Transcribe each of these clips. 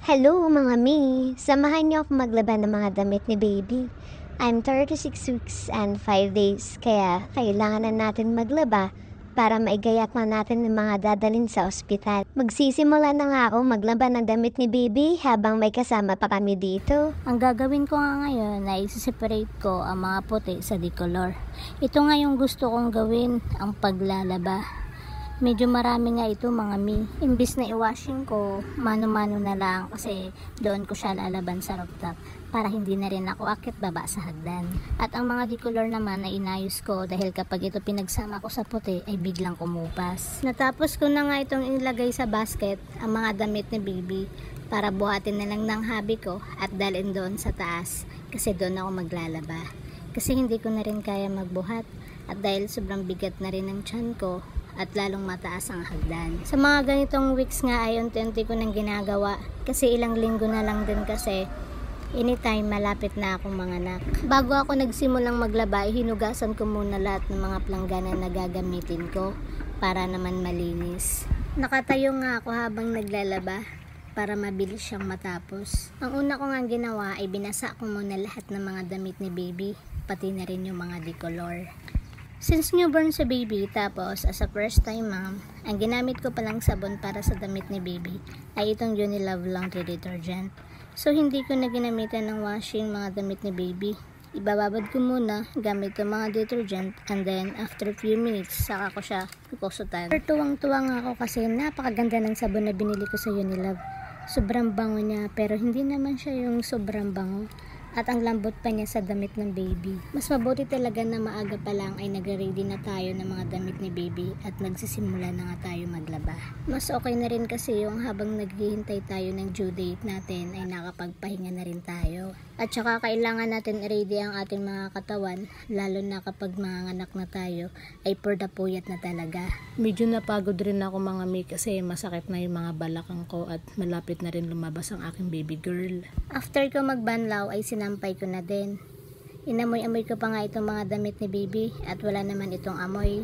Hello mga mi! Samahan niyo ako maglaban ng mga damit ni baby. I'm 36 weeks and 5 days, kaya kailangan na natin maglaba para maigayak na natin ng mga dadalhin sa ospital. Magsisimula na nga ako maglaba ng damit ni baby habang may kasama pa kami dito. Ang gagawin ko nga ngayon ay isi-separate ko ang mga puti sa decolor. Ito nga yung gusto kong gawin, ang paglalaba. Medyo marami nga ito mga mi. Imbis na i-washing ko, mano-mano na lang kasi doon ko siya lalaban sa rooftop para hindi na rin ako akit baba sa hagdan. At ang mga decolor naman ay inayos ko dahil kapag ito pinagsama ko sa puti ay biglang kumupas. Natapos ko na nga itong ilagay sa basket ang mga damit ni baby para buhatin na lang ng hubby ko at dalhin doon sa taas kasi doon ako maglalaba. Kasi hindi ko na rin kaya magbuhat at dahil sobrang bigat na rin ang tiyan ko at lalong mataas ang hagdan. Sa mga ganitong weeks nga ay unti-unti ko nang ginagawa kasi ilang linggo na lang din kasi anytime malapit na akong manganak. Bago ako nagsimulang maglaba ay hinugasan ko muna lahat ng mga planggana na gagamitin ko para naman malinis. Nakatayo nga ako habang naglalaba para mabilis siyang matapos. Ang una ko nga ginawa ay binasa ko muna lahat ng mga damit ni baby, pati na rin yung mga decolor. Since newborn sa baby, tapos as a first time mom, ang ginamit ko palang sabon para sa damit ni baby ay itong Unilove Laundry Detergent. So hindi ko na ginamitan ng washing mga damit ni baby. Ibababad ko muna gamit yung mga detergent and then after few minutes saka ko siya kukusutan. Tuwang-tuwang ako kasi napakaganda ng sabon na binili ko sa Unilove. Sobrang bango niya pero hindi naman siya yung sobrang bango. At ang lambot pa niya sa damit ng baby. Mas mabuti talaga na maaga pa lang ay nagre-ready na tayo ng mga damit ni baby at nagsisimula na nga tayo maglaba. Mas okay na rin kasi yung habang naghihintay tayo ng due date natin ay nakapagpahinga na rin tayo. At saka kailangan natin i-ready ang ating mga katawan lalo na kapag manganganak na tayo ay for the puyat na talaga. Medyo napagod rin ako mga mi kasi masakit na yung mga balakang ko at malapit na rin lumabas ang aking baby girl. After ko magbanlaw ay sinampay ko na din. Inamoy-amoy ko pa nga itong mga damit ni baby at wala naman itong amoy.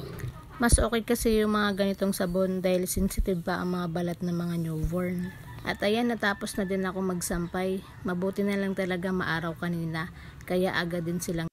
Mas okay kasi yung mga ganitong sabon dahil sensitive pa ang mga balat ng mga newborn. At ayan, natapos na din ako magsampay. Mabuti na lang talaga maaraw kanina kaya agad din silang